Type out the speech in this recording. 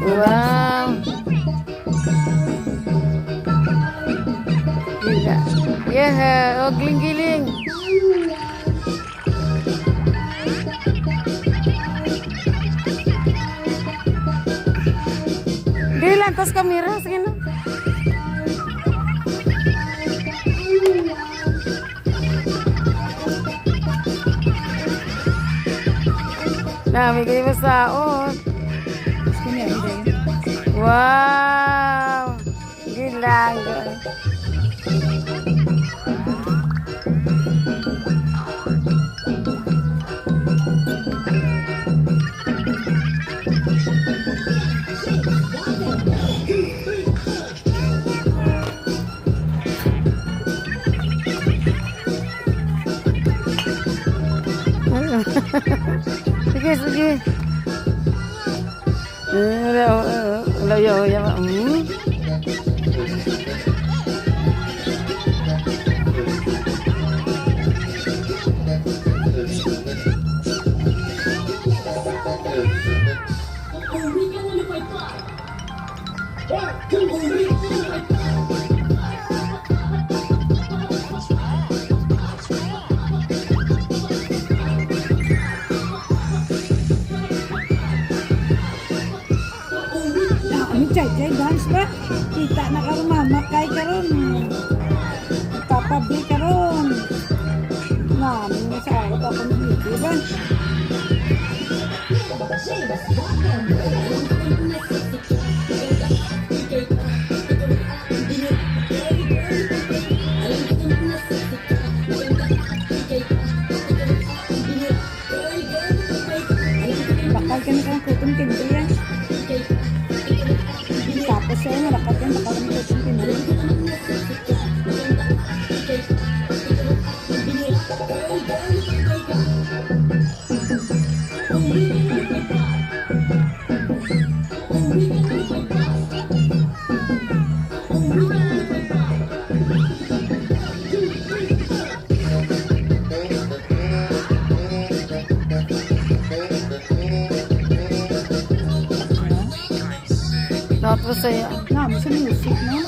Wow. Gila. Yeah, oh giling-giling. Di lantas kamera sige na. Dami kayo masaot. Wow. Gilang. Sige, sige. Layo, ya. Jay dance ba? Kita na karon mamakay karon. Papabi karon. Namin sa ako pa kung hindi ba? Bakal ka na kang kutong timbre yan. Tapos siya yung rapat yan, bakal kang kutong timbre. Tapos saya. Namin sa music, no?